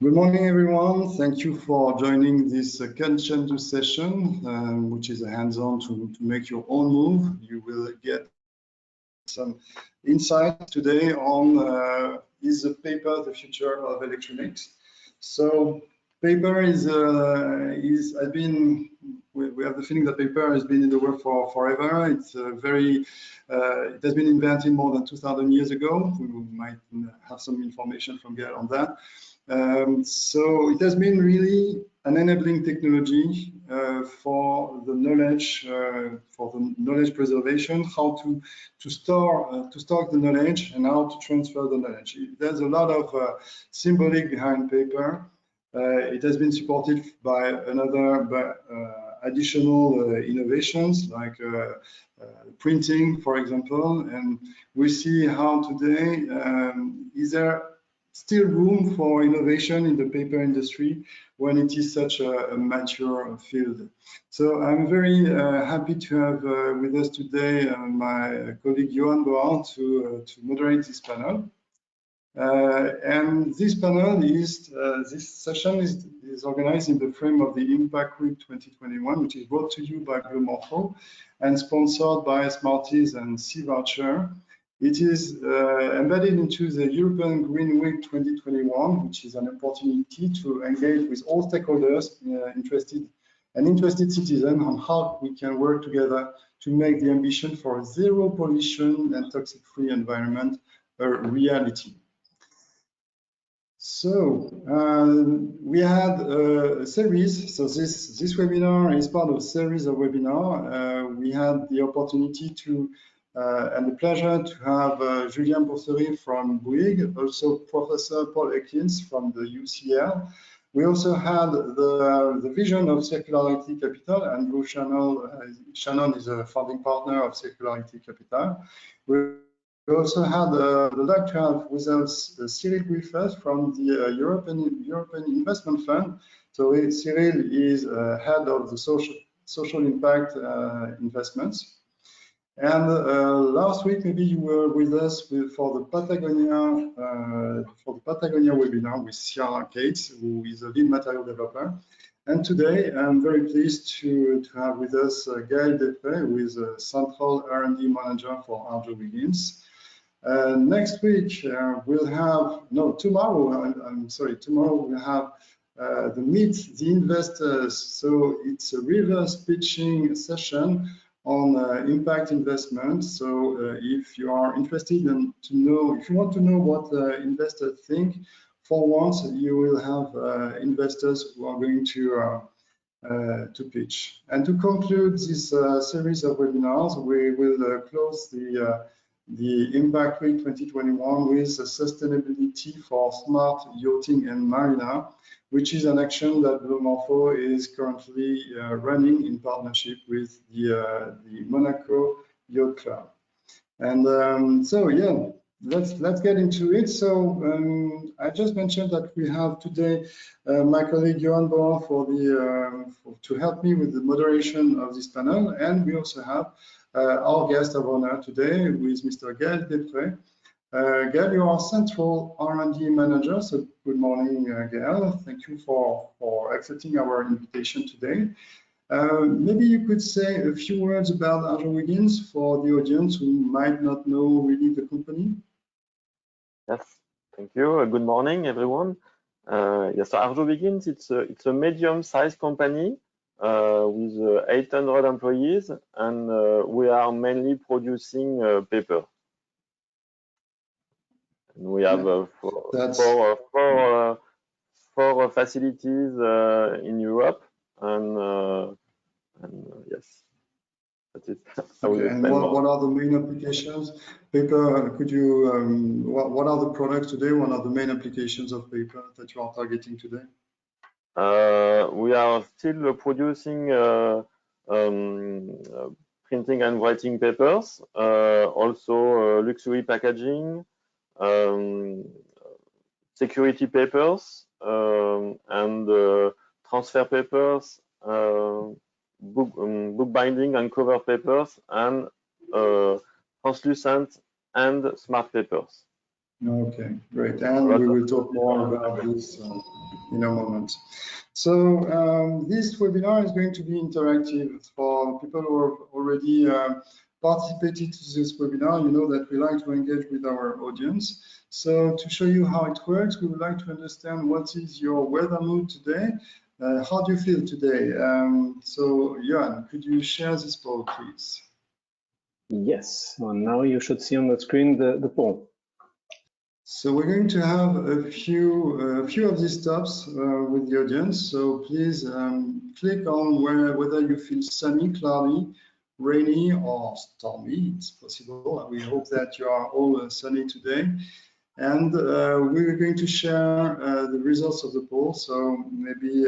Good morning, everyone. Thank you for joining this Kanchendu session, which is a hands-on to make your own move. You will get some insight today on is the paper the future of electronics. So paper has been, we have the feeling that paper has been in the world for forever. It's it has been invented more than 2,000 years ago. We might have some information from Gael on that. So it has been really an enabling technology for the knowledge preservation, how to store the knowledge and how to transfer the knowledge. There's a lot of symbolic behind paper. It has been supported by additional innovations like printing, for example, and we see how today is there still room for innovation in the paper industry when it is such a mature field. So I'm very happy to have with us today my colleague Johan Boart to moderate this panel. And this panel is, this session is organized in the frame of the Impact Week 2021, which is brought to you by Blue Morpho and sponsored by Smarties and C-Voucher. It is embedded into the European Green Week 2021, which is an opportunity to engage with all stakeholders interested citizens on how we can work together to make the ambition for a zero pollution and toxic-free environment a reality. So we had a series. So this webinar is part of a series of webinars. We had the opportunity to and the pleasure to have Julien Boursery from Bouygues, also Professor Paul Ekins from the UCL. We also had the vision of Circularity Capital, and Blue Shannon is a founding partner of Circularity Capital. We also had the luck to have with us Cyril Guilfert from the European Investment Fund. So Cyril is head of the social impact investments. And last week, maybe you were with us for the Patagonia webinar with Ciara Cates, who is a lead material developer. And today, I'm very pleased to have with us Gael Desprez, who is a central R&D manager for Arjowiggins. Next week, we'll have, no, tomorrow, I'm sorry, tomorrow we'll have the Meet the Investors. So it's a reverse pitching session on impact investment. So if you are interested in if you want to know what investors think, for once you will have investors who are going to pitch. And to conclude this series of webinars, we will close the Impact Week 2021 with sustainability for smart yachting and marina, which is an action that Blue Morpho is currently running in partnership with the Monaco Yacht Club. And so yeah, let's get into it. So I just mentioned that we have today my colleague Johan Boart to help me with the moderation of this panel, and we also have our guest of honor today, who is Mr. Gael Desprez. Gael, you are Central R&D Manager, so good morning, Gael. Thank you for accepting our invitation today. Maybe you could say a few words about Arjowiggins for the audience who might not know really the company. Yes, thank you. Good morning, everyone. Yes, so Arjowiggins, it's a medium-sized company with 800 employees, and we are mainly producing paper. And we have four facilities in Europe, and yes, that's it. Okay, and what are the main applications? Paper, could you, what are the products today? What are the main applications of paper that you are targeting today? We are still producing printing and writing papers, also luxury packaging, security papers, and transfer papers, book binding and cover papers, and translucent and smart papers. Okay, great. And we will talk more about this in a moment. So this webinar is going to be interactive for people who have already participated to this webinar. You know that we like to engage with our audience. So to show you how it works, we would like to understand what is your weather mood today. How do you feel today? So Johan, could you share this poll, please? Yes, well, now you should see on the screen the poll. So we're going to have a few of these stops with the audience. So please click on whether you feel sunny, cloudy, rainy, or stormy. It's possible. We hope that you are all sunny today. And we're going to share the results of the poll. So maybe,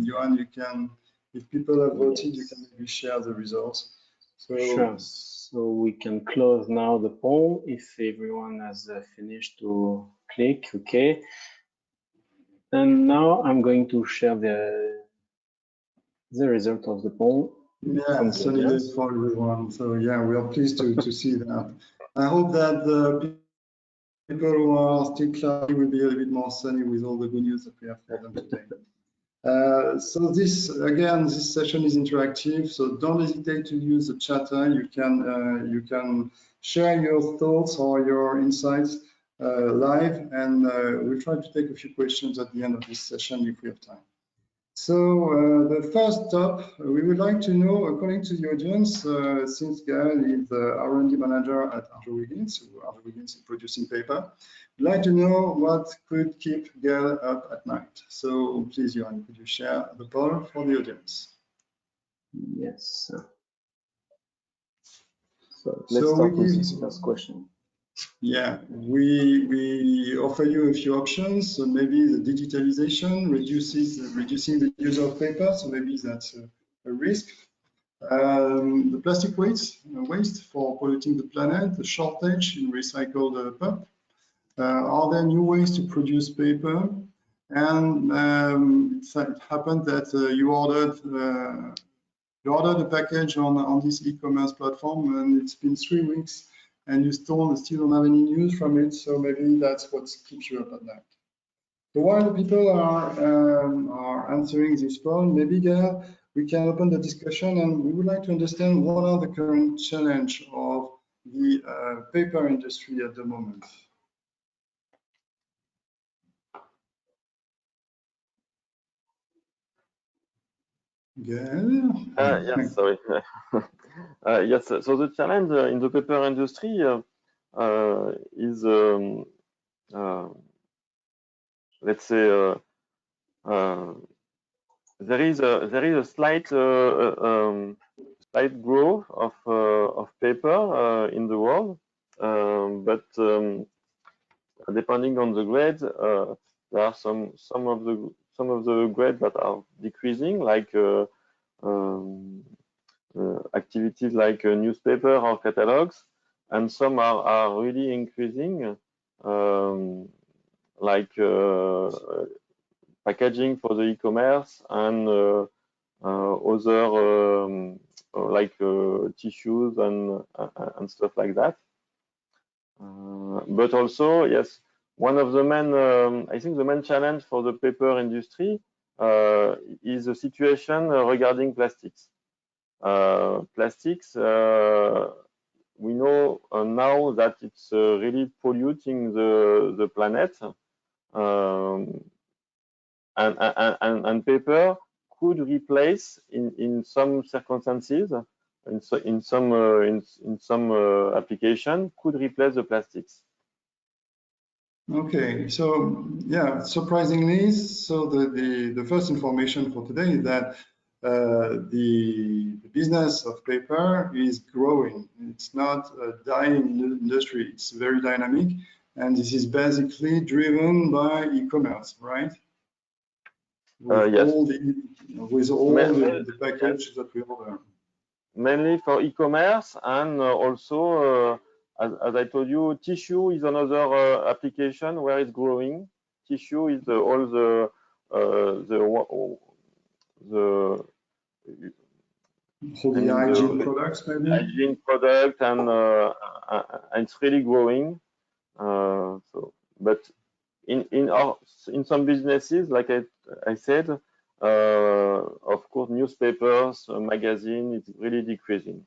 Johan, you can, if people have voted, you can maybe share the results. So, sure. So we can close now the poll if everyone has finished to click. Okay. And now I'm going to share the result of the poll. Yeah, sunny days for everyone. So yeah, we are pleased to see that. I hope that the people who are still cloudy will be a little bit more sunny with all the good news that we have for them today. So this session is interactive, so don't hesitate to use the chatter. You can share your thoughts or your insights live, and we'll try to take a few questions at the end of this session if we have time. So the first stop, we would like to know, according to the audience, since Gael is the R&D manager at Arjowiggins, so Arjowiggins is producing paper, we'd like to know what could keep Gael up at night. So please, Johan, could you share the poll for the audience? Yes. So let's start with this first question. Yeah, we offer you a few options. So maybe the digitalization reducing the use of paper. So maybe that's a risk. The plastic waste for polluting the planet, the shortage in recycled pulp. Are there new ways to produce paper? And it happened that you ordered a package on this e-commerce platform, and it's been 3 weeks. And you still don't have any news from it, so maybe that's what keeps you up at night. So while the people are answering this poll, maybe Gael, we can open the discussion, and we would like to understand what are the current challenge of the paper industry at the moment. Gael? Yes, sorry. Yes, so the challenge in the paper industry is, let's say, there is a slight growth of paper in the world, but depending on the grade, there are some of the grades that are decreasing, like activities like newspaper or catalogs, and some are really increasing, like packaging for the e-commerce and other like tissues and stuff like that. But also, yes, one of the main, I think the main challenge for the paper industry is the situation regarding plastics. Plastics, we know now that it's really polluting the planet, and paper could replace in some circumstances, in some application, could replace the plastics. Okay, so yeah, surprisingly, so the first information for today is that the business of paper is growing. It's not a dying industry. It's very dynamic, and this is basically driven by e-commerce, right? With Yes. With all the packages that we order. Mainly for e-commerce, and also, as I told you, tissue is another application where it's growing. Tissue is all the hygiene products, maybe? Hygiene product, and it's really growing. So but in some businesses, like I said, of course, newspapers, magazine, it's really decreasing.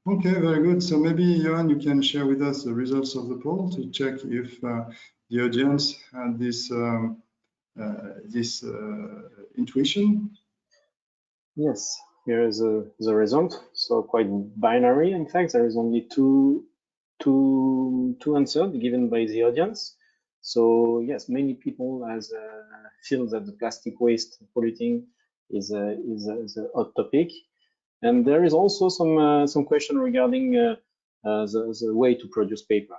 Okay, very good. So maybe, Johan, you can share with us the results of the poll to check if the audience had this intuition. Yes, here is the result. So quite binary. In fact, there is only two answers given by the audience. So yes, many people feel that the plastic waste polluting is a hot topic, and there is also some question regarding the way to produce paper.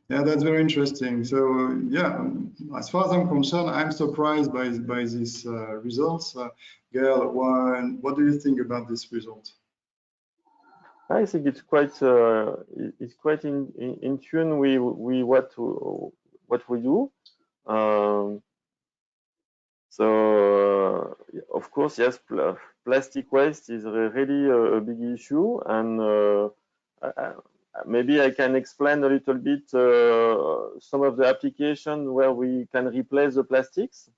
Yeah, that's very interesting. So yeah, as far as I'm concerned, I'm surprised by these results. Gail, what do you think about this result? I think it's quite in tune with what we do. So of course, yes, plastic waste is really a big issue, and maybe I can explain a little bit some of the applications where we can replace the plastics.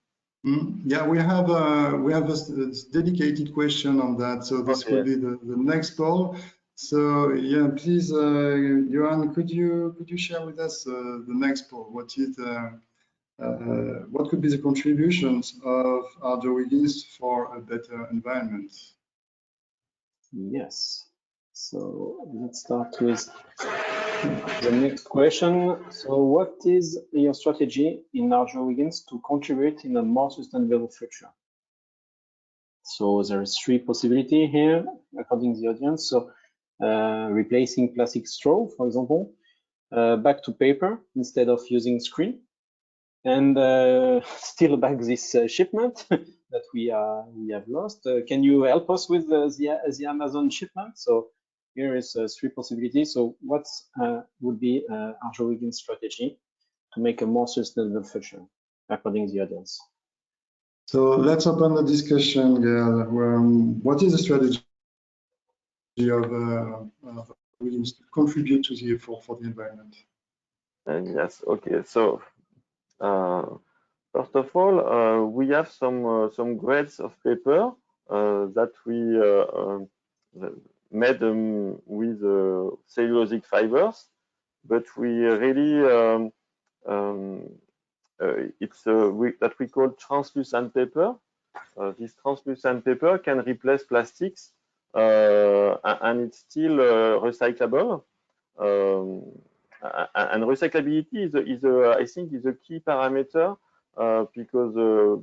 Yeah, we have a dedicated question on that. So this Okay. will be the next poll. So yeah, please, Johan, could you share with us the next poll? What could be the contributions of Arjowiggins for a better environment? Yes. So let's start with the next question. So what is your strategy in Arjowiggins to contribute in a more sustainable future? So there is three possibilities here, according to the audience. So replacing plastic straw, for example, back to paper instead of using screen, and still back this shipment that we have lost. Can you help us with the Amazon shipment? So here is three possibilities. So what would be Arjowiggins' strategy to make a more sustainable future, according to the audience? So let's open the discussion, Gail. What is the strategy of Arjowiggins to contribute to the effort for the environment? Yes. Okay. So first of all, we have some grades of paper that we made with cellulosic fibers, but we really it's that we call translucent paper. This translucent paper can replace plastics, and it's still recyclable. And recyclability I think is a key parameter because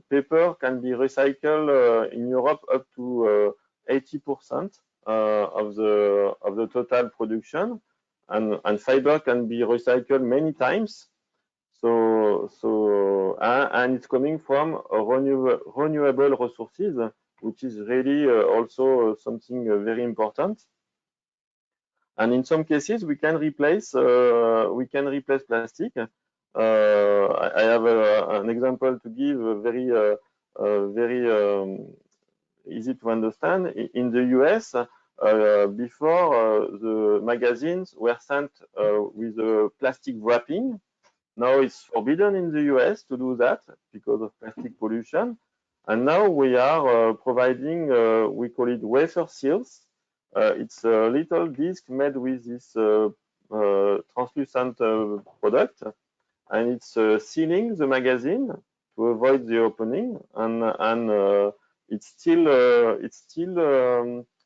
paper can be recycled in Europe up to 80% of the total production, and fiber can be recycled many times. And it's coming from renewable resources, which is really also something very important. And in some cases, we can replace plastic. I have an example to give, very easy to understand. In the US, before the magazines were sent with a plastic wrapping. Now it's forbidden in the US to do that because of plastic pollution. And now we are providing, we call it wafer seals. It's a little disc made with this translucent product, and it's sealing the magazine to avoid the opening, and it's still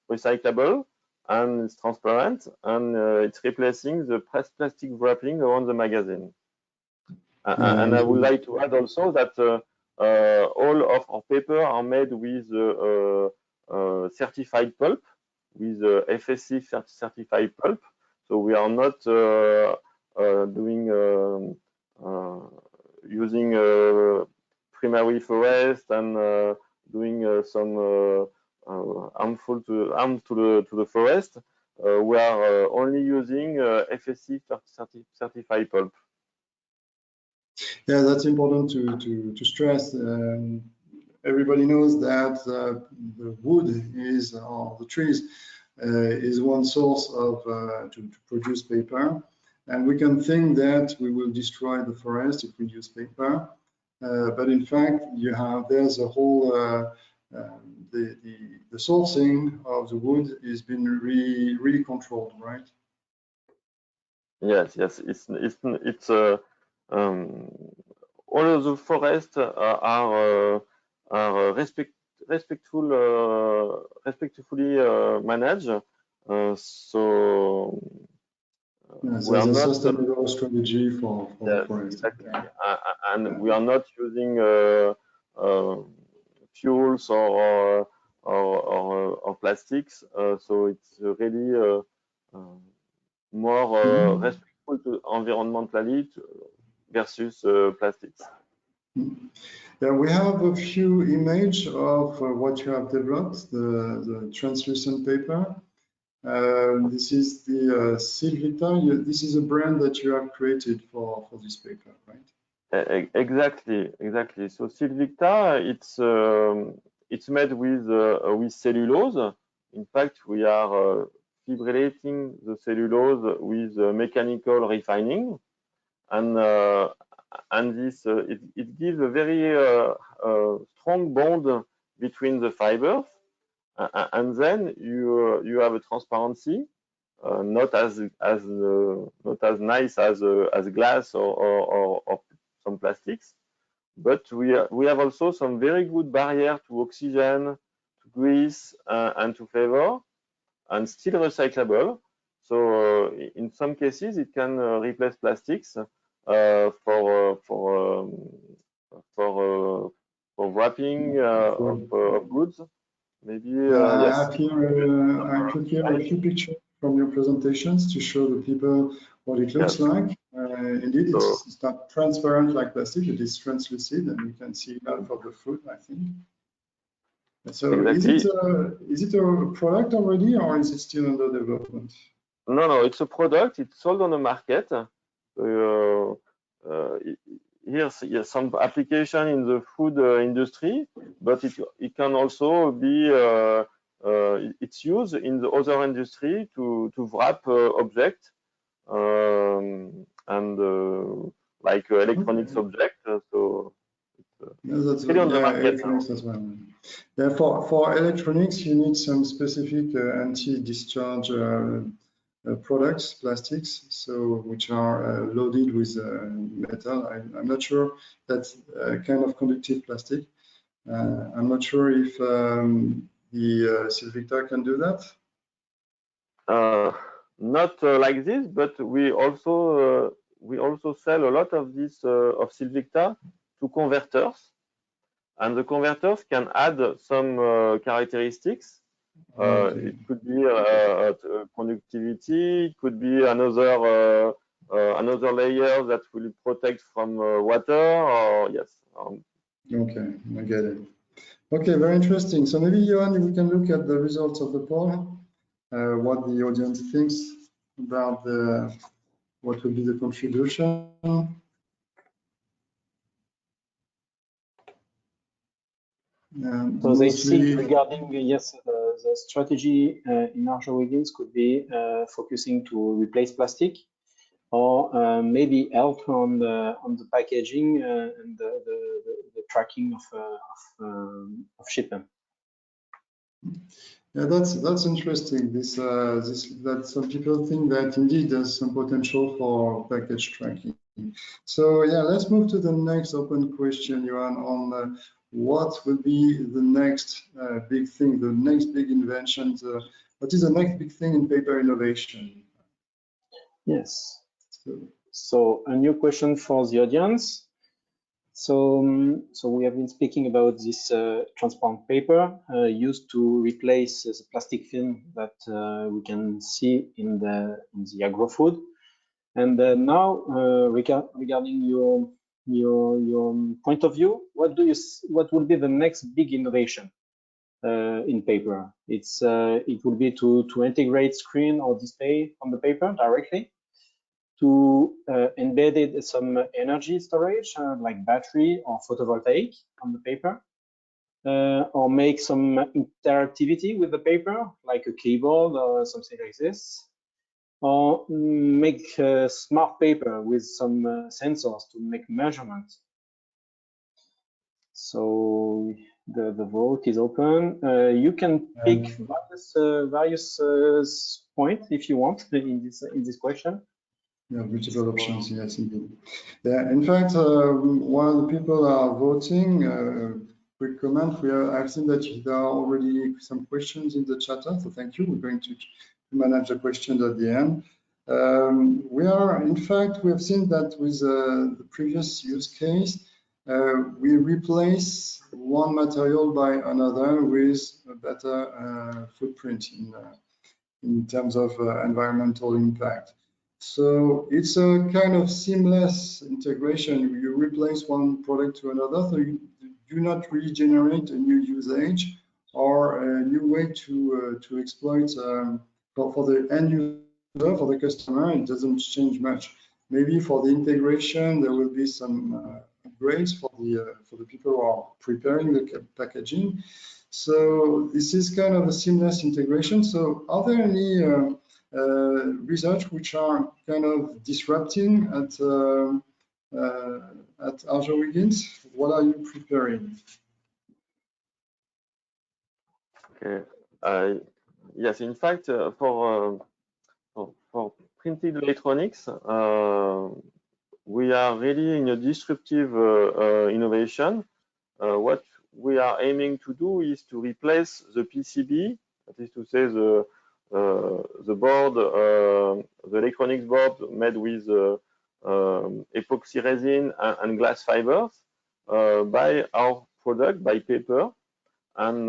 recyclable, and it's transparent, and it's replacing the plastic wrapping around the magazine. And I would like to add also that all of our paper are made with certified pulp, with FSC certified pulp. So we are not using primary forest and doing some harmful to the forest. We are only using FSC certified pulp. Yeah, that's important to stress. Everybody knows that the wood is, or the trees, is one source of to produce paper, And we can think that we will destroy the forest if we use paper. But in fact, there's a whole, the sourcing of the wood is been really controlled, right? Yes, all of the forests are respectfully managed. So Yes, we are there's a not sustainable strategy for the forest. exactly. Yeah. And Yeah. we are not using fuels or plastics. So it's really more respectful to environmentally versus plastics. Yeah, we have a few images of what you have developed, the translucent paper. This is the Sylvicta. This is a brand that you have created for this paper, right? Exactly. So Sylvicta, it's made with cellulose. In fact, we are fibrillating the cellulose with mechanical refining, and this it gives a very strong bond between the fibers, and then you have a transparency, not as nice as glass or some plastics, but we have also some very good barrier to oxygen, to grease, and to flavor, and still recyclable. So in some cases, it can replace plastics for wrapping of goods. Maybe I yes. have here, I took here a few pictures from your presentations to show the people what it looks like. Indeed, it's not transparent like plastic, it is translucent, and you can see half of the food, I think. So exactly. Is it a product already, or is it still under development? No, it's a product. It's sold on the market. Here's some application in the food industry, but it can also be it's used in the other industry to wrap object and like electronics object. So it's really on the market electronics as well. Yeah, for electronics, you need some specific anti-discharge products, plastics, so which are loaded with metal. I'm not sure that's kind of conductive plastic. I'm not sure if the Sylvicta can do that. Not like this, but we also sell a lot of this of Sylvicta to converters, and the converters can add some characteristics. Okay. It could be conductivity. It could be another layer that will protect from water. Or yes. Okay, I get it. Okay, very interesting. So maybe, Johan, we can look at the results of the poll, what the audience thinks about what will be the contribution. So they think regarding, yes, the strategy in Arjowiggins could be focusing to replace plastic, or maybe help on the packaging and the tracking of shipment. Yeah, that's interesting. That some people think that indeed there's some potential for package tracking. So yeah, let's move to the next open question, Johan, on what will be the next big thing, the next big invention. What is the next big thing in paper innovation? Yes. So a new question for the audience. So we have been speaking about this transparent paper used to replace the plastic film that we can see in the agro-food. And now, regarding your point of view, what will be the next big innovation in paper? It will be to integrate screen or display on the paper directly, to embed some energy storage like battery or photovoltaic on the paper, or make some interactivity with the paper like a keyboard or something like this. or make smart paper with some sensors to make measurements. So the vote is open. You can pick various points if you want in this question. Yeah, multiple options, yes, indeed. Yeah, in fact, while the people are voting, quick comment, I've seen that there are already some questions in the chat, so thank you. We're going to manage the questions at the end. In fact, we have seen that with the previous use case, we replace one material by another with a better footprint in terms of environmental impact. So it's a kind of seamless integration. You replace one product to another, so you do not really generate a new usage or a new way to exploit for the end user, for the customer. It doesn't change much. Maybe for the integration, there will be some upgrades for the people who are preparing the packaging. So this is kind of a seamless integration. So are there any research which are kind of disrupting at Arjowiggins? What are you preparing? Okay. Yes, in fact, for printed electronics, we are really in a disruptive innovation. What we are aiming to do is to replace the PCB, that is to say the board, the electronics board made with epoxy resin and glass fibers by our product, by paper, and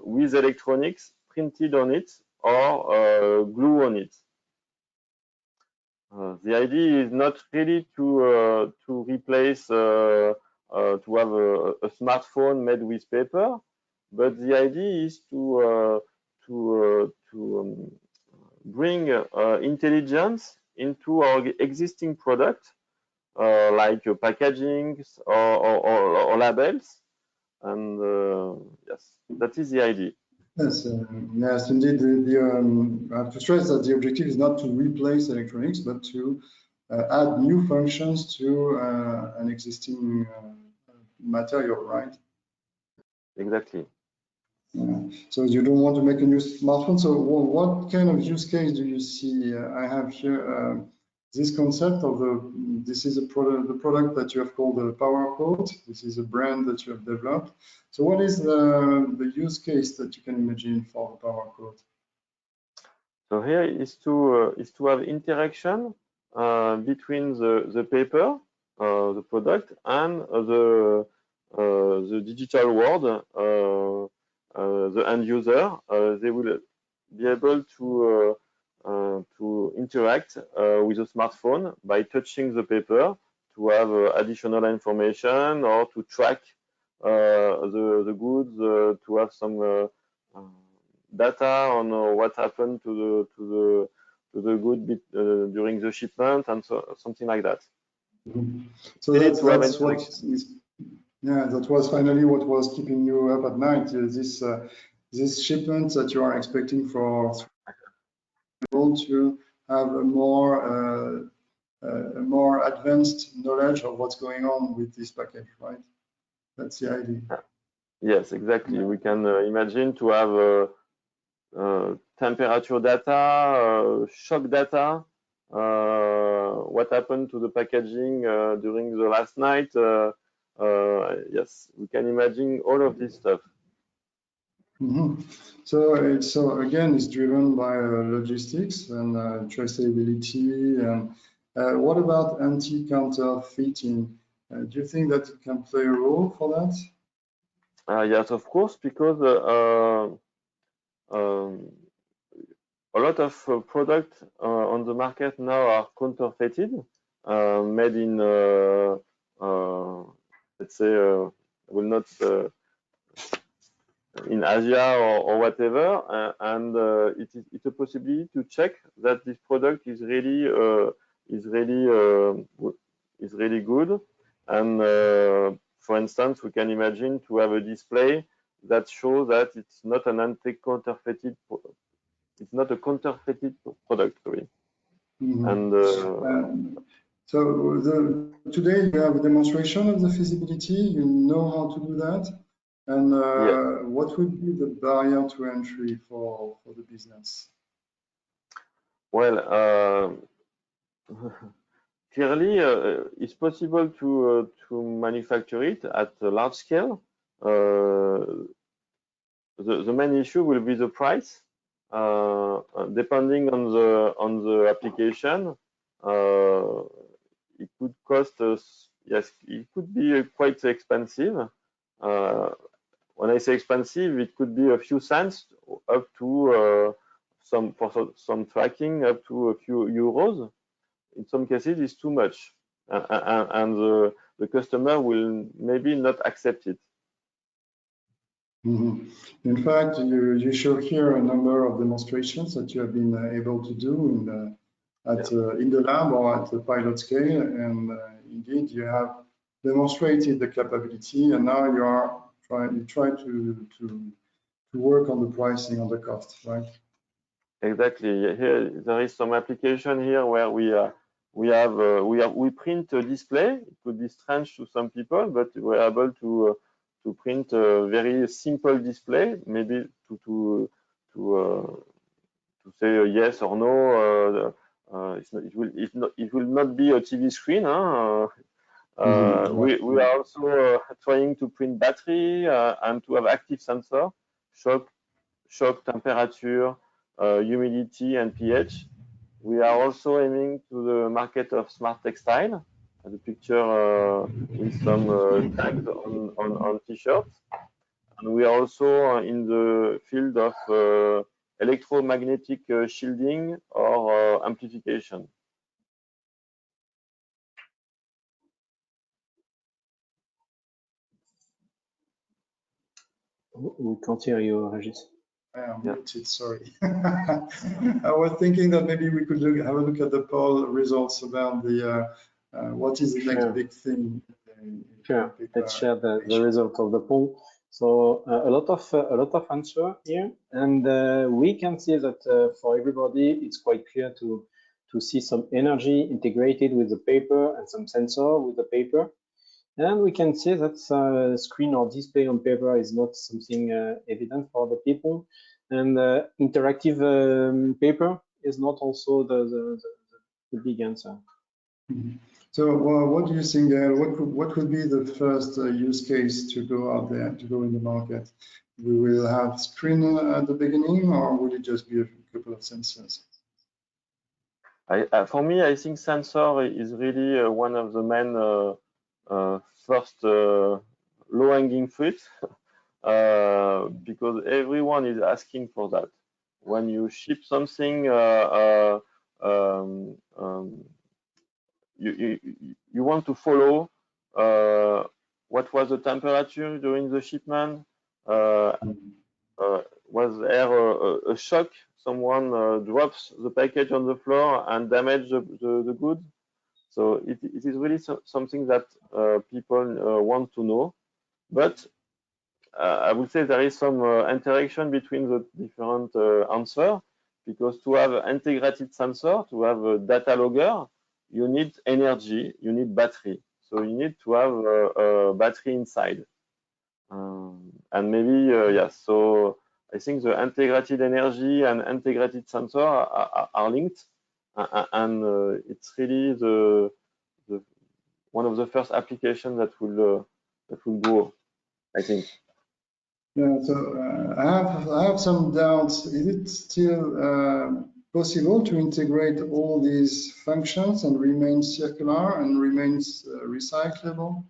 with electronics printed on it or glue on it. The idea is not really to replace, to have a smartphone made with paper, but the idea is to bring intelligence into our existing product, like packaging or labels, and yes, that is the idea. Yes, yes, indeed. I have to stress that the objective is not to replace electronics, but to add new functions to an existing material, right? Exactly. So you don't want to make a new smartphone. So what kind of use case do you see? I have here this concept of this is the product that you have called the PowerCoat. This is a brand that you have developed. So what is the use case that you can imagine for the PowerCoat? So here is to have interaction between the paper, the product, and the digital world, the end user. They will be able to interact with a smartphone by touching the paper to have additional information or to track the goods, to have some data on what happened to the good during the shipment and so something like that. Mm-hmm. So that's what is, yeah, that was finally what was keeping you up at night. This shipment that you are expecting for to have a more advanced knowledge of what's going on with this package, right? That's the idea. Yes, exactly. We can imagine to have temperature data, shock data, what happened to the packaging during the last night. Yes, we can imagine all of this stuff. Mm-hmm. So again, it's driven by logistics and traceability. And what about anti-counterfeiting? Do you think that it can play a role for that? Yes, of course, because a lot of products on the market now are counterfeited, made in, let's say, will not in Asia or whatever, and it's a possibility to check that this product is really good. And for instance, we can imagine to have a display that shows that it's not an anti-counterfeited it's not a counterfeited product, sorry. Mhm. And So today you have a demonstration of the feasibility. You know how to do that, and yes. what would be the barrier to entry for the business? Well, clearly, it's possible to manufacture it at a large scale. The main issue will be the price. Depending on the application, it could cost us. Yes, it could be quite expensive. When I say expensive, it could be a few cents up to some tracking up to a few euros. In some cases, it's too much, and the customer will maybe not accept it. Mm-hmm. In fact, you show here a number of demonstrations that you have been able to do in the lab or at the pilot scale, and indeed you have demonstrated the capability, and now you try to work on the pricing, on the cost, right? Exactly. Here there is some application here where we print a display. It could be strange to some people, but we're able to print a very simple display, maybe to say yes or no. It will not be a TV screen. Huh? We are also trying to print battery and to have active sensor, shock, temperature, humidity, and pH. We are also aiming to the market of smart textile. The picture with some tags on t-shirts. And we are also in the field of electromagnetic shielding or amplification. We can't hear you, Régis. I'm muted, sorry. I was thinking that maybe we could have a look at the poll results about the what is the next big thing. Sure. Let's share the result of the poll. So a lot of answer here, and we can see that for everybody it's quite clear to see some energy integrated with the paper and some sensor with the paper. And we can see that screen or display on paper is not something evident for the people. And interactive paper is not also the big answer. Mm-hmm. So what do you think, what could be the first use case to go out there, to go in the market? We will have screen at the beginning, or would it just be a couple of sensors? For me, I think sensor is really one of the main first low-hanging fruit because everyone is asking for that. When you ship something, you want to follow what was the temperature during the shipment. Was there a shock? Someone drops the package on the floor and damage the goods. So it is really something that people want to know. But I would say there is some interaction between the different answers, because to have an integrated sensor, to have a data logger, you need energy, you need battery. So you need to have a battery inside. And maybe, yes, so I think the integrated energy and integrated sensor are linked, and it's really the one of the first applications that will grow, I think. Yeah, so I have some doubts. Is it still possible to integrate all these functions and remain circular and remains recyclable?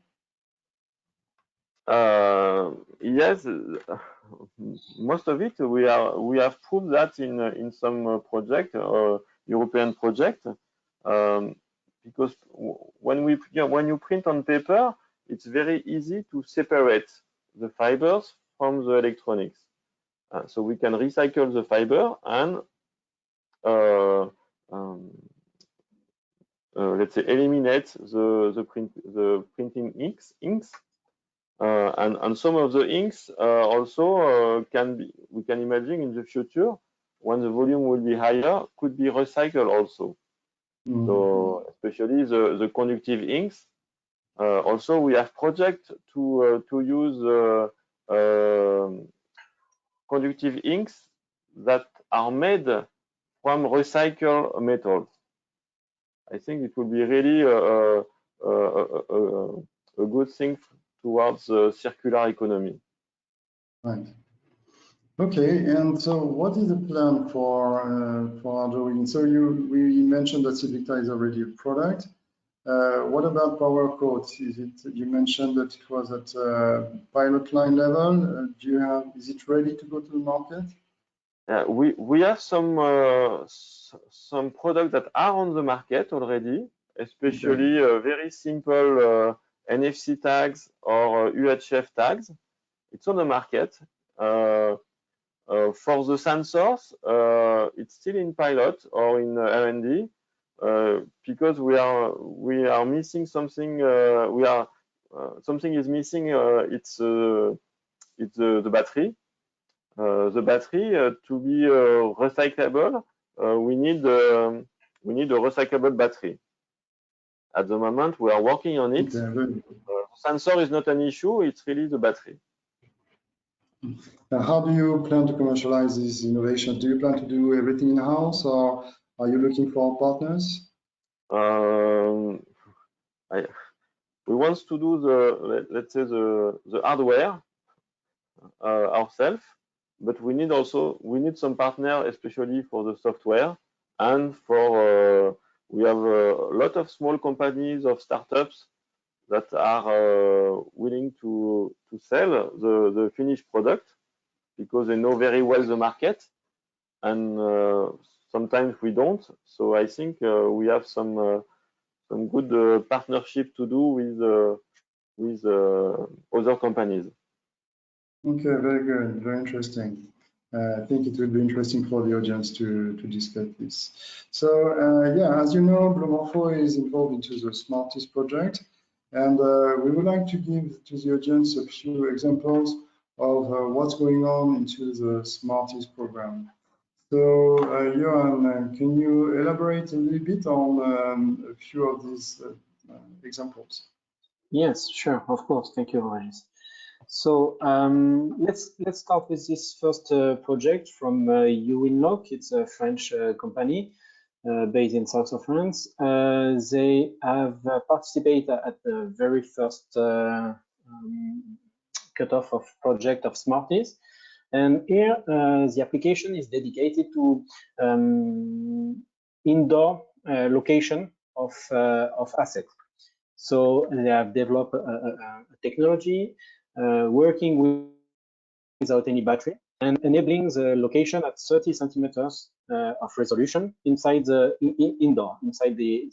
Yes, most of it we have proved that in some project or European project, because when you print on paper, it's very easy to separate the fibers from the electronics. So we can recycle the fiber and let's say eliminate the printing inks. And some of the inks also we can imagine in the future when the volume will be higher, could be recycled also. So especially the conductive inks. Also, we have projects to use conductive inks that are made from recycled metals. I think it will be really a good thing towards the circular economy. Right. Okay, and so what is the plan for Arduino? So we mentioned that Civicta is already a product. What about PowerCoat? You mentioned that it was at pilot line level. Is it ready to go to the market? We have some products that are on the market already, especially very simple NFC tags or UHF tags. It's on the market. For the sensors, it's still in pilot or in R&D because we are missing something. Something is missing. It's the battery. The battery to be recyclable, we need a recyclable battery. At the moment, we are working on it. The sensor is not an issue; it's really the battery. How do you plan to commercialize these innovations? Do you plan to do everything in-house, or are you looking for partners? We want to do let's say the hardware ourselves, but we need some partner, especially for the software and for we have a lot of small companies of startups that are willing to sell the finished product because they know very well the market, and sometimes we don't. So I think we have some good partnership to do with other companies. Okay, very good, very interesting. I think it will be interesting for the audience to discuss this. So yeah, as you know, Blumorpho is involved into the Smarties project, and we would like to give to the audience a few examples of what's going on into the Smarties program. So Johan, can you elaborate a little bit on a few of these examples? Yes, sure, of course. Thank you, Régis. So let's start with this first project from Uwinloc. It's a French company based in south of France. They have participated at the very first cutoff of project of Smarties. And here the application is dedicated to indoor location of assets. So they have developed a technology working without any battery and enabling the location at 30 centimeters of resolution inside the indoor, inside the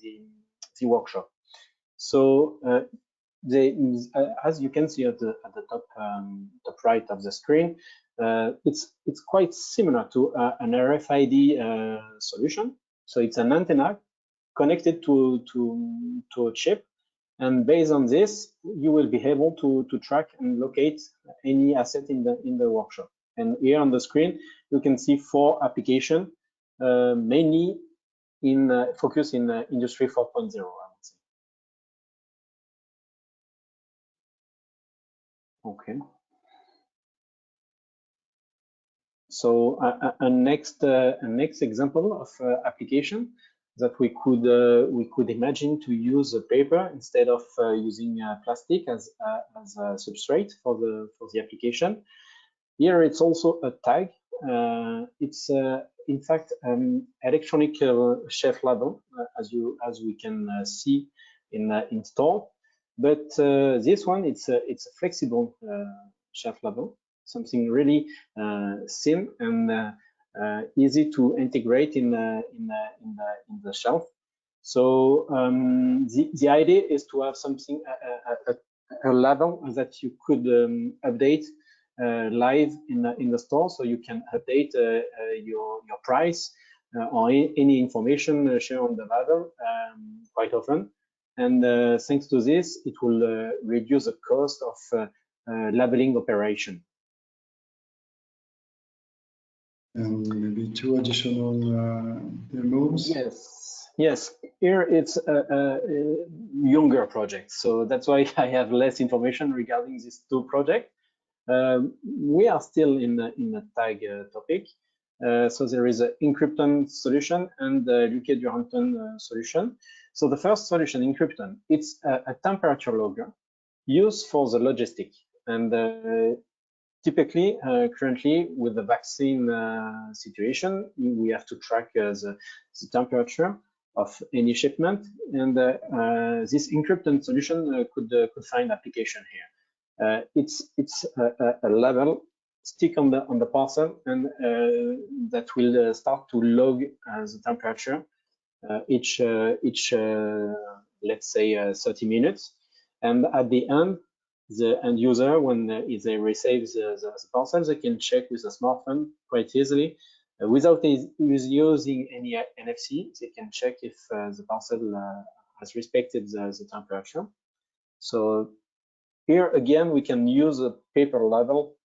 workshop. So as you can see at the top right of the screen, it's quite similar to an RFID solution. So it's an antenna connected to a chip. And based on this, you will be able to track and locate any asset in the workshop. And here on the screen, you can see 4 applications, mainly in focus in Industry 4.0, I would say. Okay. So a next example of application that we could imagine to use a paper instead of using plastic as a substrate for the application. Here it's also a tag. It's in fact electronic shelf label, as we can see in store. But this one it's a flexible shelf label, something really thin and easy to integrate in the shelf. So the idea is to have something a label that you could update live in the store, so you can update your price or any information shared on the label quite often. And thanks to this, it will reduce the cost of labeling operation. and maybe 2 additional demos. Yes. Here it's a younger project, so that's why I have less information regarding these 2 projects. We are still in the tag topic. So there is an Encrypton solution and the Lucke-Duranton solution. So the first solution, Encrypton, it's a temperature logger used for the logistic. And typically, currently, with the vaccine situation, we have to track the temperature of any shipment, and this Encrypton solution could find application here. It's a label stick on the parcel, and that will start to log the temperature each let's say 30 minutes, and at the end, the end user, when they receive the parcel, they can check with a smartphone quite easily without using any NFC. They can check if the parcel has respected the temperature. So here again, we can use a paper label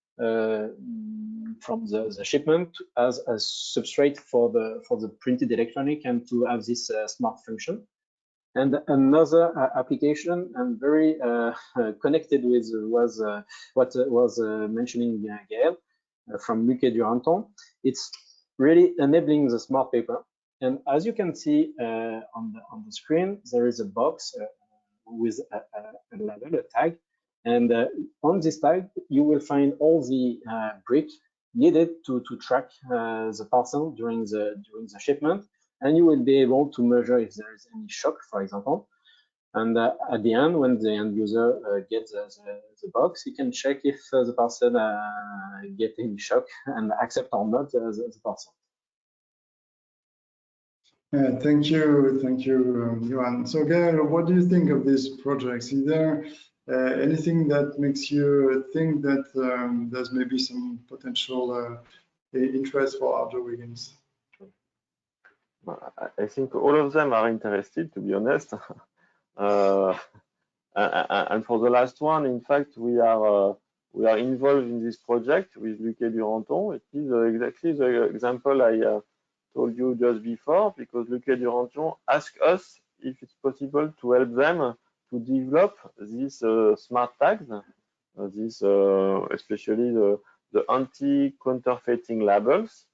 from the shipment as a substrate for the printed electronic and to have this smart function. And another application and very connected with was what was mentioning Gaël from Lucke-Duranton. It's really enabling the smart paper. And as you can see on the screen, there is a box with a label, a tag. And on this tag, you will find all the bricks needed to track the parcel during the shipment. And you will be able to measure if there is any shock, for example. And at the end, when the end user gets the box, he can check if the parcel get any shock and accept or not the parcel. Thank you, Johan. So, Gaël, what do you think of these projects? Is there anything that makes you think that there's maybe some potential interest for Arjowiggins? I think all of them are interested, to be honest. And for the last one, in fact, we are involved in this project with Lucke-Duranton. It is exactly the example I told you just before, because Lucke-Duranton asked us if it's possible to help them to develop these smart tags, especially the anti-counterfeiting labels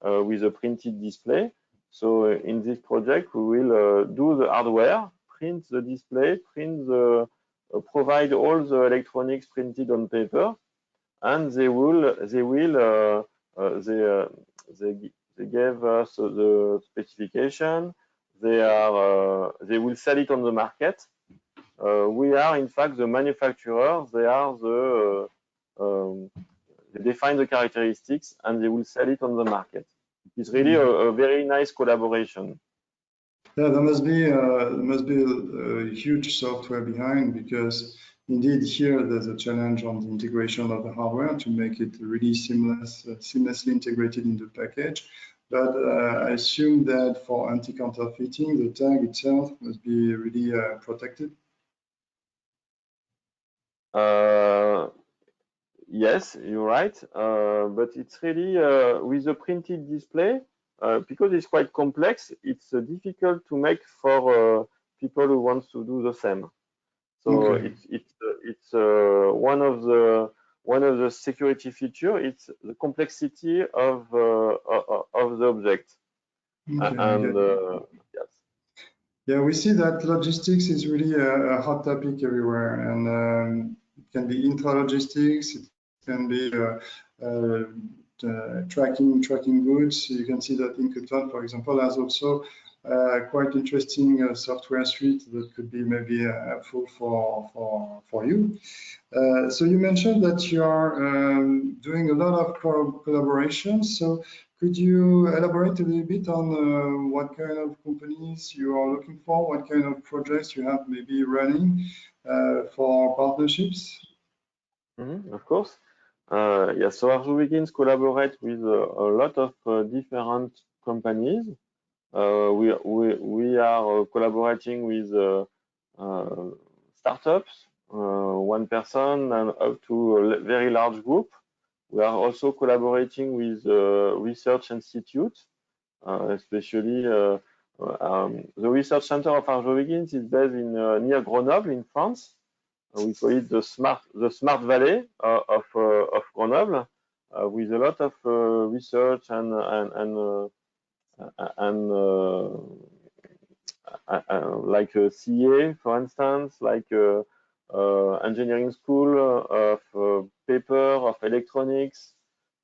with a printed display. So in this project, we will do the hardware, print the display, provide all the electronics printed on paper, and they gave us the specification. They will sell it on the market. We are in fact the manufacturer. They are they define the characteristics and they will sell it on the market. It's really a very nice collaboration. Yeah, there must be a huge software behind, because indeed here there's a challenge on the integration of the hardware to make it really seamlessly integrated in the package. But I assume that for anti-counterfeiting, the tag itself must be really protected. Yes, you're right, but it's really with the printed display, because it's quite complex, it's difficult to make for people who want to do the same. So okay. It's one of the security feature. It's the complexity of the object. Okay, and yes. Yeah, we see that logistics is really a hot topic everywhere, and it can be intralogistics, it can be tracking goods. You can see that Encrypton, for example, has also quite interesting software suite that could be maybe helpful for you. So you mentioned that you are doing a lot of collaborations. So could you elaborate a little bit on what kind of companies you are looking for, what kind of projects you have maybe running for partnerships? Of course. Yes, so Arjowiggins collaborate with a lot of different companies. We are collaborating with startups, one person, and up to a very large group We are also collaborating with research institutes, especially the research center of Arjowiggins is based in near Grenoble in France. We call it the Smart Valley of Grenoble, with a lot of research and like CA, for instance, like engineering school of paper, of electronics.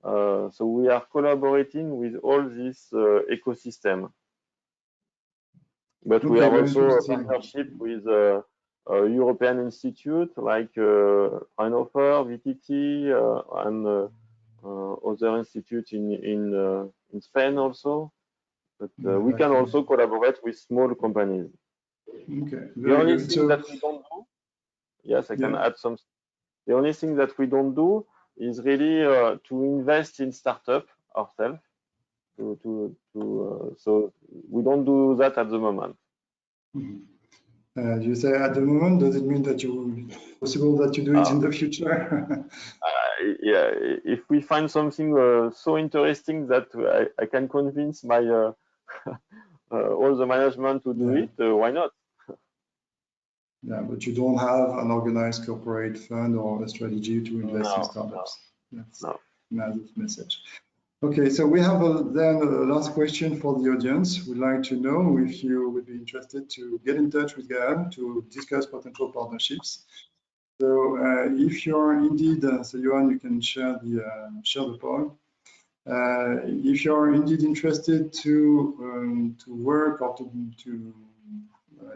So we are collaborating with all this ecosystem. But we are also a partnership with a European institute like Fraunhofer, VTT, and other institutes in Spain also. But we can also collaborate with small companies. Okay. The only thing that we don't do, yes, I can add some. The only thing that we don't do is really to invest in startup ourselves. So we don't do that at the moment. You say at the moment, does it mean that possible that you do it in the future? Yeah, if we find something so interesting that I can convince my all the management to do it, why not? Yeah, but you don't have an organized corporate fund or a strategy to invest in startups. That's another message. Okay, so we have then a last question for the audience. We'd like to know if you would be interested to get in touch with Gael to discuss potential partnerships. So if you're indeed, so Johan, you can share the point. If you're indeed interested to work or to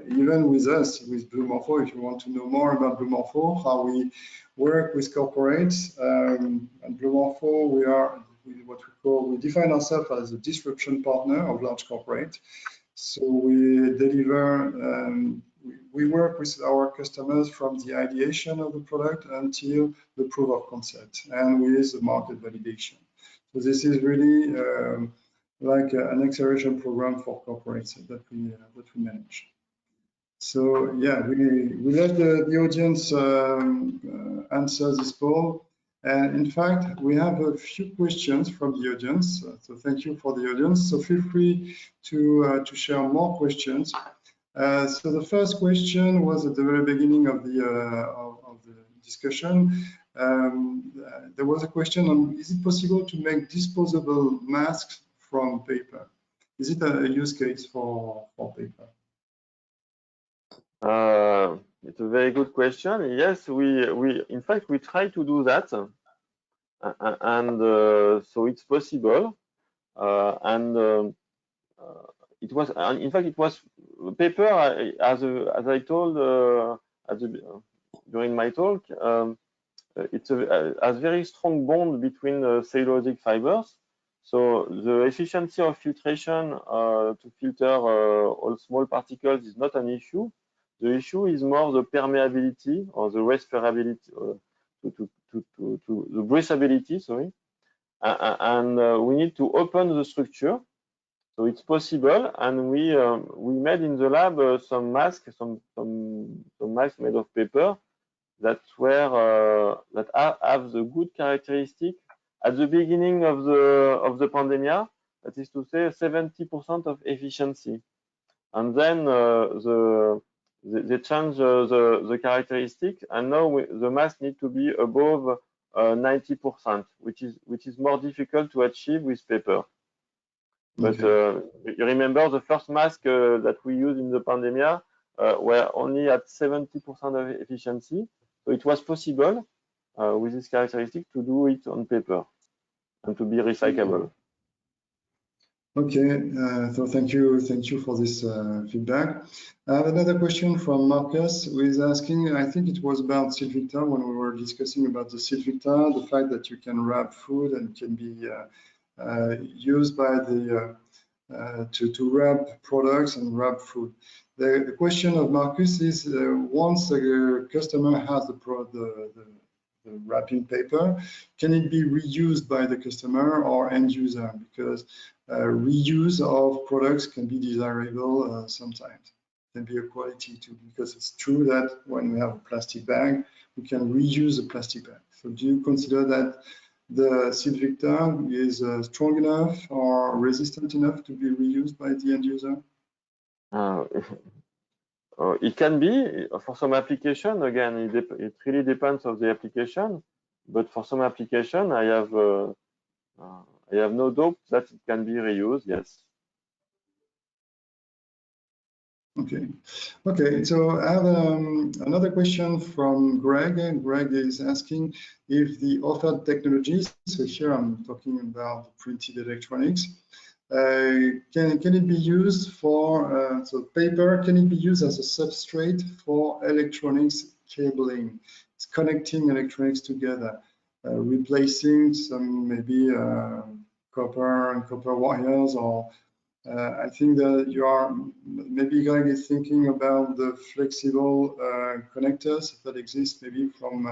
even with us, with Blue Morpho, if you want to know more about Blue Morpho, how we work with corporates, at Blue Morpho, we are we define ourselves as a disruption partner of large corporate. So we deliver, we work with our customers from the ideation of the product until the proof of concept and with the market validation. So this is really like an acceleration program for corporates that we manage. So yeah, we let the audience answer this poll. And in fact, we have a few questions from the audience. So thank you for the audience. So feel free to share more questions. So the first question was at the very beginning of the discussion. There was a question on, is it possible to make disposable masks from paper? Is it a use case for paper? It's a very good question. Yes, in fact we try to do that, and so it's possible. It was, in fact, it was paper. As I told during my talk, it's a very strong bond between cellulosic fibers. So the efficiency of filtration to filter all small particles is not an issue. The issue is more the permeability or the respirability, the breathability, sorry. And we need to open the structure. So it's possible, and we made in the lab some masks, some masks made of paper that have the good characteristic at the beginning of the pandemic. That is to say, 70% of efficiency, and then they change the characteristic, and now the mask need to be above 90%, which is more difficult to achieve with paper. But you remember the first mask that we used in the pandemic were only at 70% of efficiency. So it was possible with this characteristic to do it on paper and to be recyclable. Okay, so thank you for this feedback. I have another question from Marcus, who is asking, I think it was about Sylvicta when we were discussing about the Sylvicta, the fact that you can wrap food and can be used by the to wrap products and wrap food. The question of Marcus is, once a customer has the wrapping paper, can it be reused by the customer or end user? Because reuse of products can be desirable sometimes. It can be a quality too, because it's true that when we have a plastic bag, we can reuse a plastic bag. So do you consider that the seed vector is strong enough or resistant enough to be reused by the end user? It can be for some application. Again, it really depends on the application. But for some application, I have no doubt that it can be reused. Yes. Okay. Okay. So I have another question from Greg. Greg is asking if the offered technologies. So here I'm talking about printed electronics. Can it be used for so paper? Can it be used as a substrate for electronics cabling? It's connecting electronics together, replacing some maybe copper wires, or I think that you are maybe Greg is thinking about the flexible connectors that exist maybe from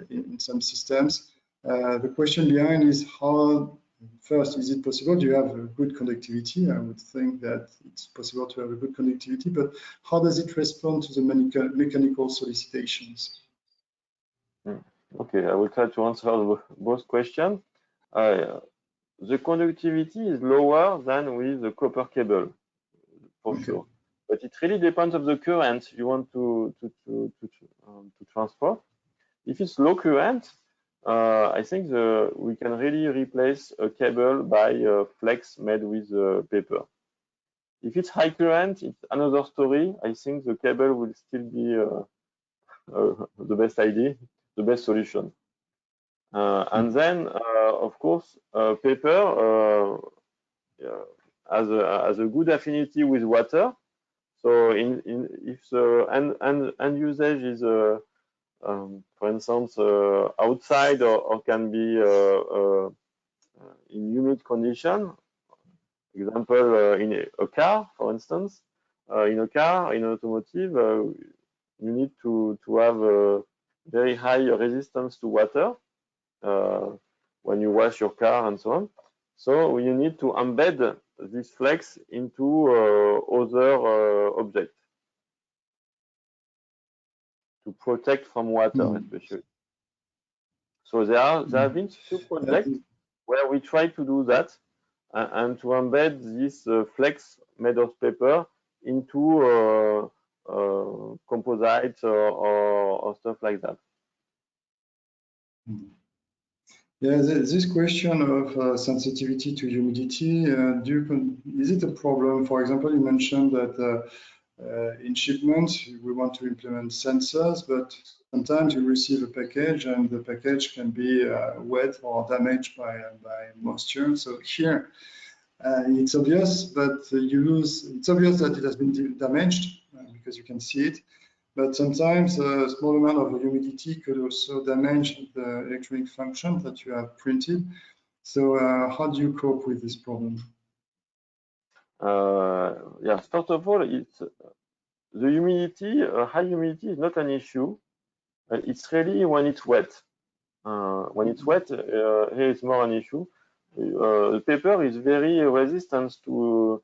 in some systems. The question behind is how. First, is it possible? Do you have a good conductivity? I would think that it's possible to have a good conductivity, but how does it respond to the mechanical solicitations? Okay, I will try to answer both questions. The conductivity is lower than with the copper cable, for sure. But it really depends on the current you want to transfer. If it's low current, I think we can really replace a cable by a flex made with paper. If it's high current, it's another story. I think the cable will still be the best idea, the best solution. And then, of course, paper has a good affinity with water. So if the end usage is for instance, outside or can be in humid condition. Example, in a car, for instance, in automotive, you need to have a very high resistance to water when you wash your car and so on. So you need to embed this flex into other objects to protect from water, especially. So there have been few projects where we try to do that and to embed this flex made of paper into composites or stuff like that. Yeah, this question of sensitivity to humidity, is it a problem? For example, you mentioned that in shipment, we want to implement sensors, but sometimes you receive a package and the package can be wet or damaged by moisture. So here, it's obvious, but it's obvious that it has been damaged because you can see it. But sometimes a small amount of humidity could also damage the electronic function that you have printed. So how do you cope with this problem? Yes, first of all, it's the humidity, high humidity is not an issue. It's really when it's wet. When it's wet, here it's more an issue. The paper is very resistant to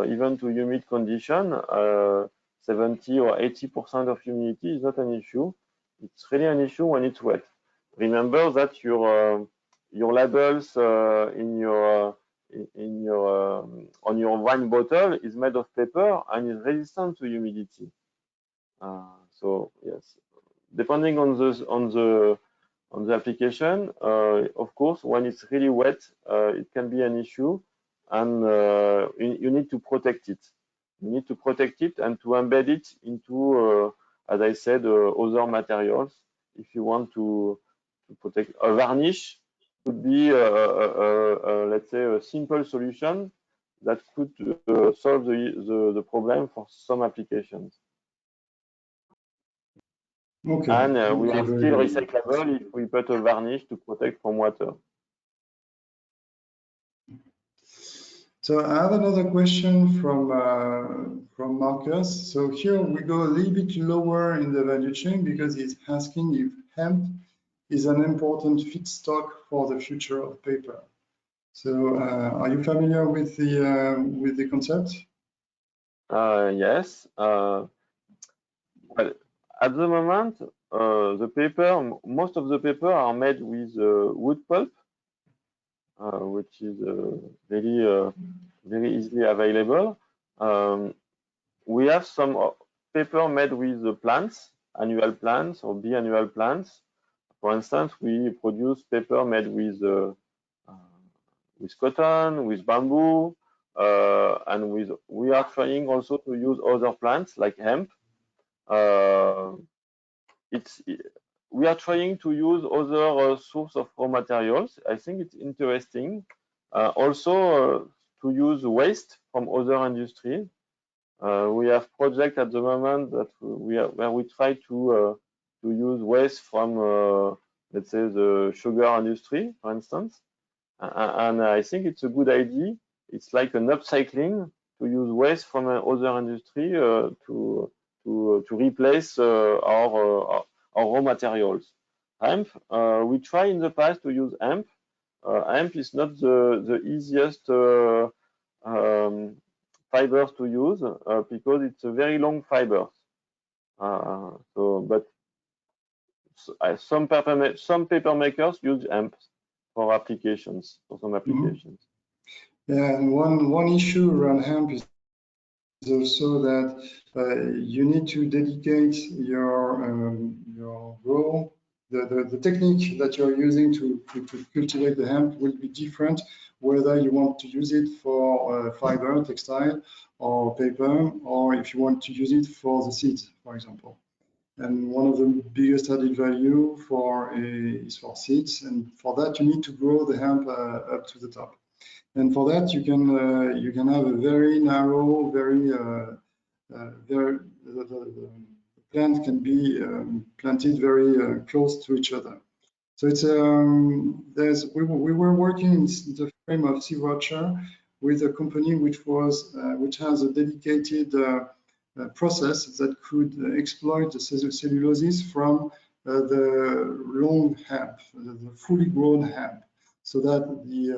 even to humid condition. 70 or 80% of humidity is not an issue. It's really an issue when it's wet. Remember that your labels on your wine bottle is made of paper and is resistant to humidity. So yes, depending on the application, of course, when it's really wet, it can be an issue, and you need to protect it. You need to protect it and to embed it into, as I said, other materials. If you want to protect a varnish, could be let's say a simple solution that could solve the problem for some applications. Okay. And we are still recyclable if we put a varnish to protect from water. So I have another question from Marcus. So here we go a little bit lower in the value chain because he's asking if hemp is an important feedstock for the future of paper. So are you familiar with the concept? Yes. Well, at the moment, the paper, most of the paper are made with wood pulp, which is very easily available. We have some paper made with plants, annual plants or biannual plants. For instance, we produce paper made with cotton, with bamboo, and we are trying also to use other plants like hemp. We are trying to use other source of raw materials. I think it's interesting. Also to use waste from other industries. We have project at the moment that where we try to use waste from let's say the sugar industry, for instance, and I think it's a good idea. It's like an upcycling to use waste from other industry to replace our raw materials. Hemp, we tried in the past to use hemp. Hemp is not the easiest fibers to use because it's a very long fiber. But some paper makers use hemp for applications, for some applications. Yeah, and one issue around hemp is also that you need to dedicate your row. The technique that you're using to cultivate the hemp will be different whether you want to use it for fiber, textile, or paper, or if you want to use it for the seeds, for example. And one of the biggest added value is for seeds, and for that you need to grow the hemp up to the top. And for that you can have a very narrow, the plant can be planted very close to each other. So it's we were working in the frame of SeaWatcher with a company which has a dedicated process that could exploit the celluloses from the long hemp, the fully grown hemp, so that the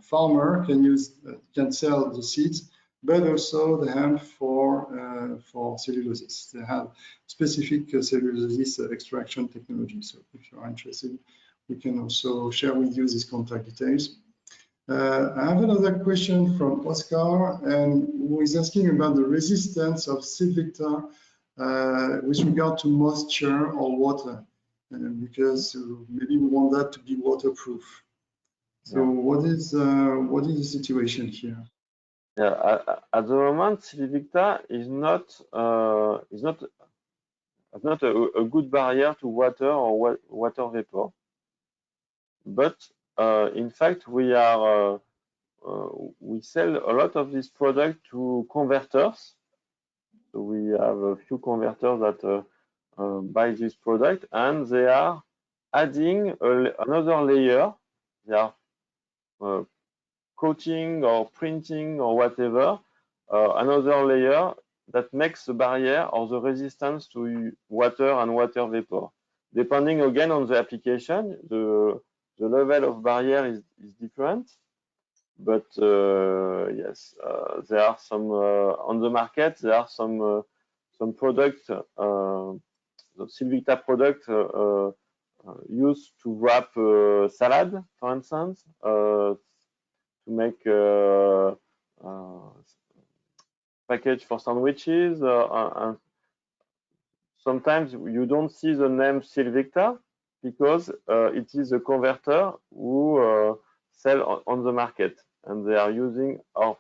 farmer can sell the seeds, but also the hemp for celluloses. They have specific celluloses extraction technology. So if you are interested, we can also share with you these contact details. I have another question from Oscar, and who is asking about the resistance of Seedvicta with regard to moisture or water, because maybe we want that to be waterproof. So yeah. What is the situation here? Yeah, at the moment, Seedvicta is not a good barrier to water or water vapor, but in fact we sell a lot of this product to converters. So we have a few converters that buy this product, and they are adding another layer. They are coating or printing or whatever, another layer that makes the barrier or the resistance to water and water vapor. Depending again on the application, the level of barrier is different. But yes, there are some on the market. There are some product, the Seedvicta product used to wrap salad, for instance, to make package for sandwiches. And sometimes you don't see the name Seedvicta because it is a converter who sell on the market, and they are using our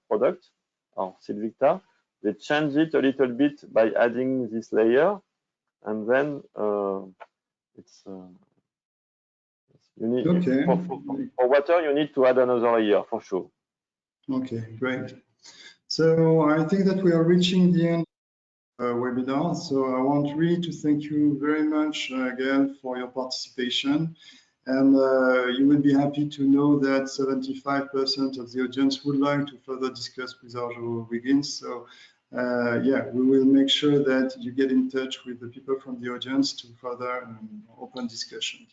product, our Seedvicta. They change it a little bit by adding this layer, and then it's you need for water you need to add another layer for sure. Okay, great. So I think that we are reaching the end of the webinar. So I want really to thank you very much, Gael, for your participation. And you will be happy to know that 75% of the audience would like to further discuss with Arjo Wiggins. So yeah, we will make sure that you get in touch with the people from the audience to further open discussion.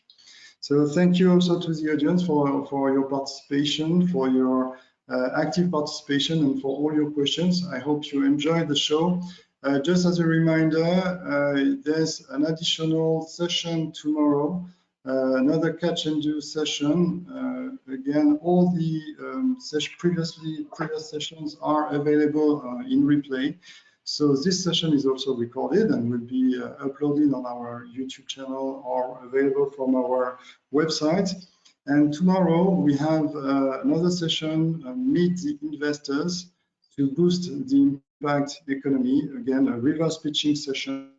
So thank you also to the audience for your participation, for your active participation, and for all your questions. I hope you enjoyed the show. Just as a reminder, there's an additional session tomorrow, another catch and do session. Again, all the previous sessions are available in replay. So this session is also recorded and will be uploaded on our YouTube channel or available from our website. And tomorrow we have another session, Meet the Investors, to boost the impact economy. Again, a reverse pitching session.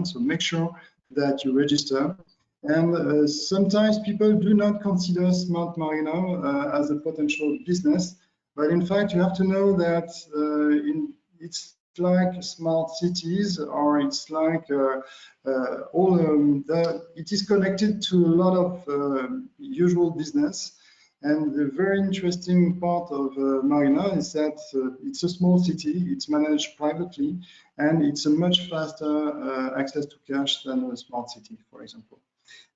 So make sure that you register. And sometimes people do not consider Smart Marina as a potential business, but in fact you have to know that it's like smart cities, or it's like it is connected to a lot of usual business. And the very interesting part of Marina is that it's a small city, it's managed privately, and it's a much faster access to cash than a smart city, for example.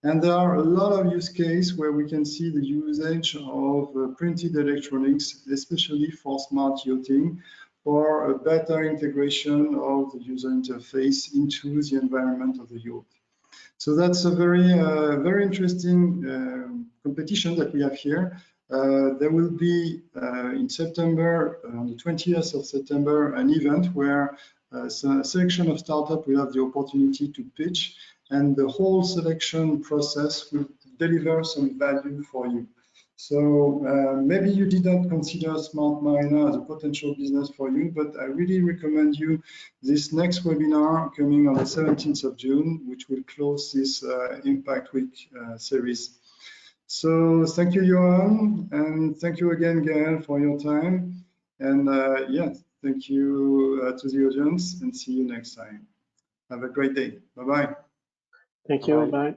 And there are a lot of use cases where we can see the usage of printed electronics, especially for smart yachting, for a better integration of the user interface into the environment of the yacht. So that's a very interesting competition that we have here. There will be in September, on the 20th of September, an event where a selection of startups will have the opportunity to pitch, and the whole selection process will deliver some value for you. So maybe you did not consider Smart Marina as a potential business for you, but I really recommend you this next webinar coming on the 17th of June, which will close this Impact Week series. So thank you, Johan, and thank you again, Gael, for your time. And yeah, thank you to the audience, and see you next time. Have a great day. Bye-bye. Thank you. Bye.